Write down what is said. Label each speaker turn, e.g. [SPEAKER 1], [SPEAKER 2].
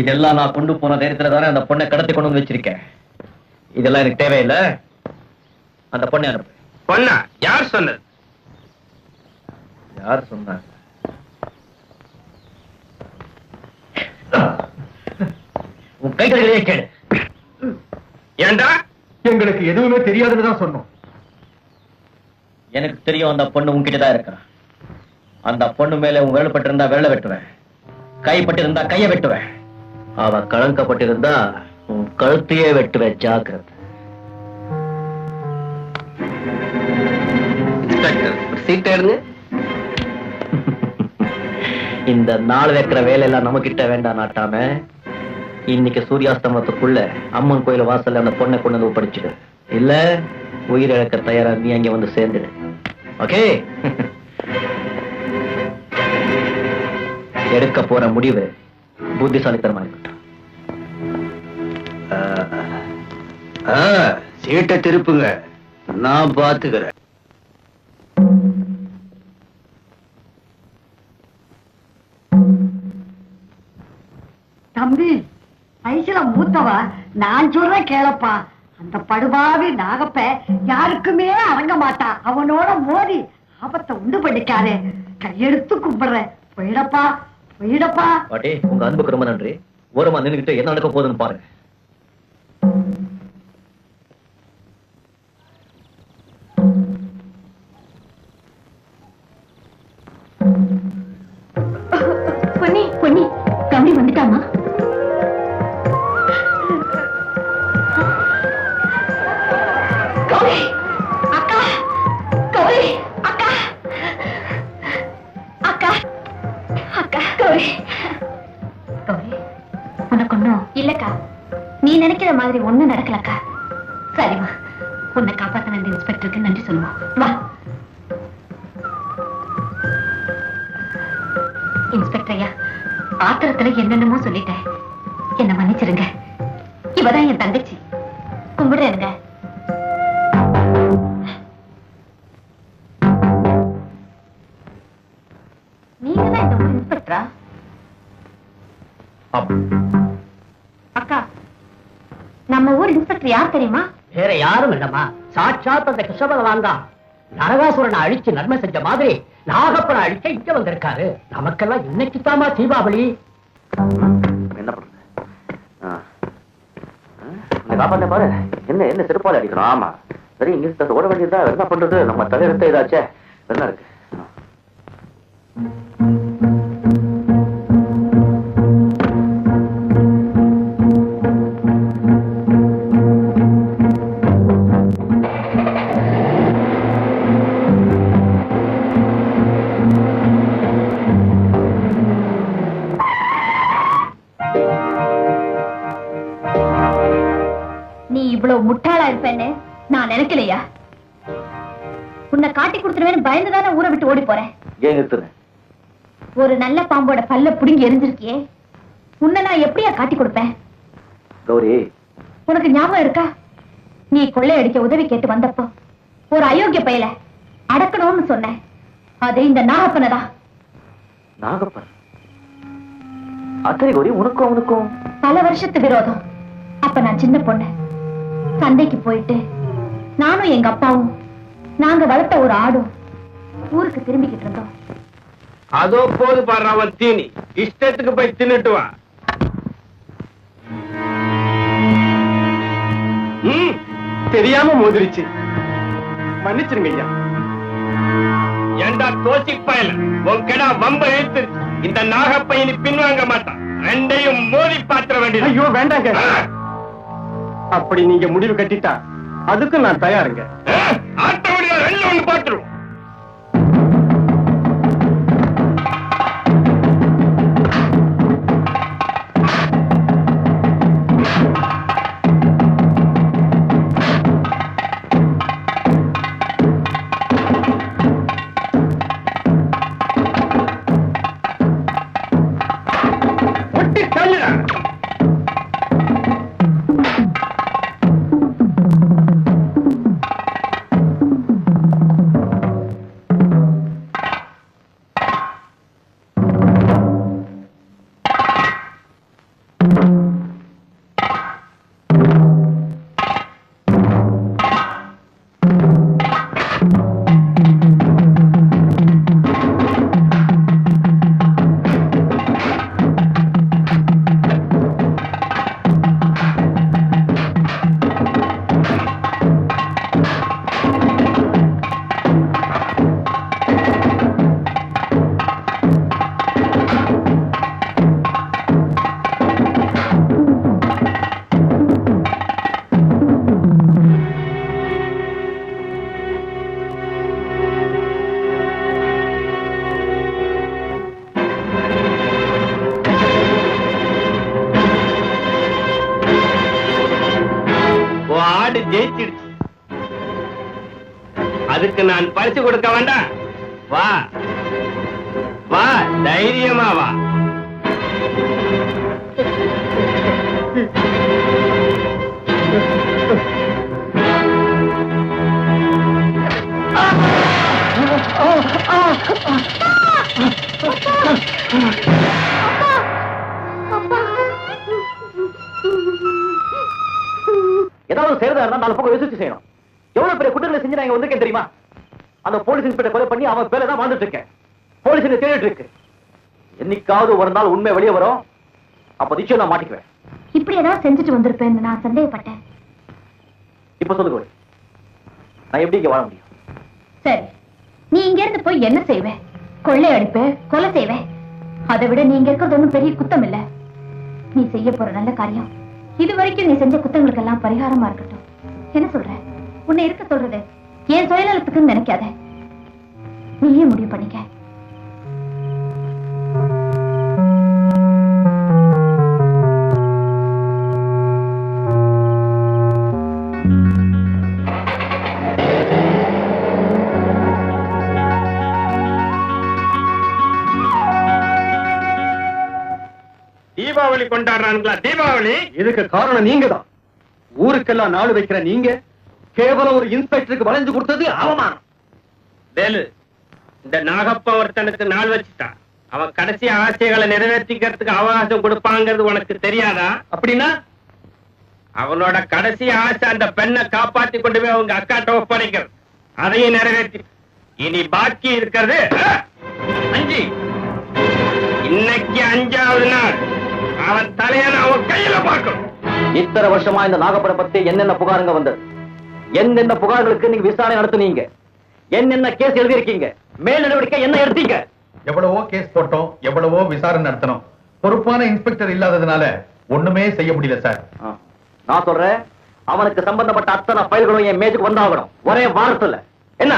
[SPEAKER 1] இதெல்லாம் நான் கொண்டு போன தைரியத்துல தானே அந்த பொண்ணை கடத்தி கொண்டு வந்து வச்சிருக்கேன். இதெல்லாம் எனக்கு தேவையில்லை. அந்த பொண்ணை அனுப்பு.
[SPEAKER 2] பொண்ணா? யார் சொன்னது?
[SPEAKER 1] யார் சொன்னாங்க? உன் கைகளிலேயே கேளு.
[SPEAKER 2] ஏண்டா?
[SPEAKER 3] எங்களுக்கு எதுவுமே தெரியாதுன்னு தான் சொன்னோம்.
[SPEAKER 1] எனக்கு தெரியும் அந்த பொண்ணு உன்கிட்ட தான் இருக்கா. அந்த பொண்ணு மேல உன் விரல் பட்டிருந்தா விரல வெட்டுவேன், கைப்பட்டிருந்தா கையை வெட்டுவேன். அவ கலங்கப்பட்டிருந்தா உன் கழுத்தையே வெட்டுவேன். ஜாக்கிரதை. இந்த நாள் வைக்கிற வேலையெல்லாம் நம்ம கிட்ட வேண்டாம் நாட்டாம. இன்னைக்கு சூரியாஸ்தமனத்துக்குள்ள அம்மன் கோயில் வாசல்ல அந்த பொண்ணை கொண்டு வந்து ஒப்படைச்சிடு. இல்ல உயிரிழக்க தயாரா நீ அங்க வந்து சேர்ந்துடு. ஓகே? எடுக்க போற முடிவு புத்திசாலித்தனமா இருக்கட்டும்.
[SPEAKER 3] சீட்டை திருப்புங்க, நான் பாத்துக்கிறேன்.
[SPEAKER 4] தம்பி, வயசுல மூத்தவா, நான் சொல்றேன் கேளப்பா. அந்த படுபாவி நாகப்ப யாருக்குமே அடங்க மாட்டான். அவனோட மோதி ஆபத்தை உண்டு பண்ணிக்காதே. கையெடுத்து கும்பிடுறேன். போயிடப்பா, போயிடப்பா.
[SPEAKER 1] பாட்டி, உங்க அன்புக்கு ரொம்ப நன்றி. ஓரமா நின்னுகிட்டு என்ன நடக்க போகுதுன்னு பாருங்க.
[SPEAKER 4] பொன்னி, பொன்னி, கம்பி வந்துட்டாமா? கௌரி, அக்கா, கௌரி, அக்கா, அக்கா, அக்கா, கௌரி, கௌரி, உனக்கு ஒண்ணும் இல்லக்கா. நீ நினைக்கிற மாதிரி ஒண்ணும் நடக்கலக்கா. சரிம்மா, உன்னை காப்பாத்த இந்த இன்ஸ்பெக்டருக்கு நன்றி சொல்லுவோம். வா. இன்ஸ்பெக்டர் ஐயா, ஆத்திரத்துல என்னென்னமோ சொல்லிட்டேன், என்ன மன்னிச்சிருங்க. இவதான் என் தங்கச்சி. கும்பிடுறேனுங்க. நீங்க தான் இந்த ஊர் இன்ஸ்பெக்டரா? அக்கா, நம்ம ஊர் இன்ஸ்பெக்டர் யார் தெரியுமா?
[SPEAKER 5] வேற யாரும் இல்லம்மா, சாட்சாத் அந்த கிருஷ்ணபகவான் தான். நரகாசுரனை அழிச்சு நன்மை செஞ்ச மாதிரி நாகப்பனை அழிக்க இங்க வந்திருக்காரு. நமக்கெல்லாம் இன்னைக்கு தாமா தீபாவளி.
[SPEAKER 1] என்ன பண்றது? காப்பாத்த பாரு. என்ன என்ன செருப்பால் அடிக்கணும்? ஆமா, சரி, இங்க ஓட வேண்டியதா. என்ன பண்றது? நம்ம தலையெடுத்த இதாச்சே. என்ன இருக்கு?
[SPEAKER 4] இவ்வளவு முட்டாளா இருப்பேன்னு நான் நினைக்கலையா? உன்னை காட்டி கொடுத்துருவேன்னு பயந்துதானே ஊரை விட்டு ஓடி போறேன். ஒரு நல்ல பாம்போட பல்ல புடுங்கி எரிஞ்சிருக்கியே, உன்னை நான் எப்படியா காட்டி கொடுப்பேன்?
[SPEAKER 1] கௌரி,
[SPEAKER 4] உனக்கு ஞாபகம் இருக்கா? நீ கொள்ளையடிக்க உதவி கேட்டு வந்தப்போ ஒரு அயோக்கிய பயல அடக்கணும்னு சொன்னேன். அது இந்த நாகப்பனதான்.
[SPEAKER 1] நாகப்பன்? அத்தனை கௌரி, உனக்கும் அவனுக்கும்
[SPEAKER 4] பல வருஷத்து விரோதம். அப்ப நான் சின்ன பொண்ணு. சந்தைக்கு போயிட்டு நானும் எங்க அப்பாவும் நாங்க வளர்த்த ஒரு ஆடும் ஊருக்கு திரும்பிக்கிட்டு இருந்தோம்.
[SPEAKER 2] அதோ போது பாரு அவன் தீனி. இஷ்டத்துக்கு போய் தின்னுட்டு வா.
[SPEAKER 3] தெரியாம மோதிருச்சு, மன்னிச்சிருங்க ஐயா.
[SPEAKER 2] ஏண்டா தோசி பயல, உன் கடா வம்ப இழுத்து இந்த நாகப்பையனி பின்வாங்க மாட்டான். ரெண்டையும் மோதி பாத்திர வேண்டியது.
[SPEAKER 3] ஐயோ வேண்டாங்க, அப்படி நீங்க முடிவு கட்டிட்டா அதுக்கு நான் தயாருங்க.
[SPEAKER 2] ஆட்ட முடியல, ரெண்டு ஒண்ணு பாத்துருவோம். ஜெயிச்சிடுச்சு. அதுக்கு நான் பரிசு கொடுக்க வேண்டாம். வா வா, தைரியமா வா.
[SPEAKER 1] ஏதாவது செய்யறதா இருந்தா 4 பக்கம் யோசிச்சு செய்யணும். எவ்வளவு பெரிய குற்றங்களை செஞ்சு நான் இங்க வந்திருக்கேன் தெரியுமா? அந்த போலீஸ் இன்ஸ்பெக்டர் கொலை பண்ணி அவன் பேரை தான் வாழ்ந்துட்டு இருக்கேன். போலீஸ் என்ன தேடிட்டு இருக்கு. என்னைக்காவது ஒரு நாள் உண்மை வெளியே வரும். அப்ப நிச்சயம் நான் மாட்டிக்குவேன்.
[SPEAKER 6] இப்படி ஏதாவது செஞ்சுட்டு வந்திருப்பேன்னு நான் சந்தேகப்பட்டேன்.
[SPEAKER 1] இப்ப சொல்லுங்க, நான் எப்படி இங்க வாழ முடியும்?
[SPEAKER 6] சரி, நீ இங்க இருந்து போய் என்ன செய்வே? கொள்ளை அடிப்ப, கொலை செய்வே. அதை விட நீ இங்க இருக்கிறது ஒண்ணும் பெரிய குத்தம் இல்ல. நீ செய்ய போற நல்ல காரியம் இது வரைக்கும் நீ செஞ்ச குத்தங்களுக்கெல்லாம் பரிகாரமா இருக்கட்டும். என்ன சொல்ற? உன்னை இருக்க சொல்றது என் சுயநலத்துக்குன்னு நினைக்காத. நீயே முடிவு பண்ணிக்க.
[SPEAKER 2] தீபாவளி கொண்டாடுறாங்களா? தீபாவளி
[SPEAKER 3] இதுக்கு காரணம் நீங்க தான். ஊருக்கெல்லாம் நாடு வைக்கிற நீங்க கேவலம் ஒரு இன்ஸ்பெக்டருக்கு வளைஞ்சு கொடுத்தது அவமானம்.
[SPEAKER 2] வேலு, இந்த நாகப்ப ஒருத்தனுக்கு நாள் வச்சுட்டான். அவன் கடைசி ஆசைகளை நிறைவேற்றிக்கிறதுக்கு அவகாசம் கொடுப்பாங்கிறது உனக்கு தெரியாதா?
[SPEAKER 3] அப்படின்னா
[SPEAKER 2] அவனோட கடைசி ஆசை அந்த பெண்ணை காப்பாத்தி கொண்டு போய் அவங்க அக்காட்ட ஒப்படைக்கிறது. அதையும் நிறைவேற்றி இனி பாக்கி இருக்கிறது 5. இன்னைக்கு 5வது நாள். அவன் தலையை அவன் கையில பார்க்கணும்.
[SPEAKER 1] இத்தனை வருஷமா இந்த நாகப்பட பத்தி என்னென்ன புகாருங்க வந்தது? என்னென்ன புகார்களுக்கு நீங்க விசாரணை நடத்துனீங்க? என்னென்ன கேஸ் எழுதியிருக்கீங்க? மேல் நடவடிக்கை என்ன எடுத்தீங்க?
[SPEAKER 7] எவ்வளவோ கேஸ் போட்டோம், எவ்வளவோ விசாரணை நடத்தணும். பொறுப்பான இன்ஸ்பெக்டர் இல்லாததுனால ஒண்ணுமே செய்ய முடியல சார்.
[SPEAKER 1] நான் சொல்றேன், அவனுக்கு சம்பந்தப்பட்ட அத்தனை ஃபைல்களும் என் மேஜுக்கு வந்தாகணும் ஒரே வாரத்துல. என்ன?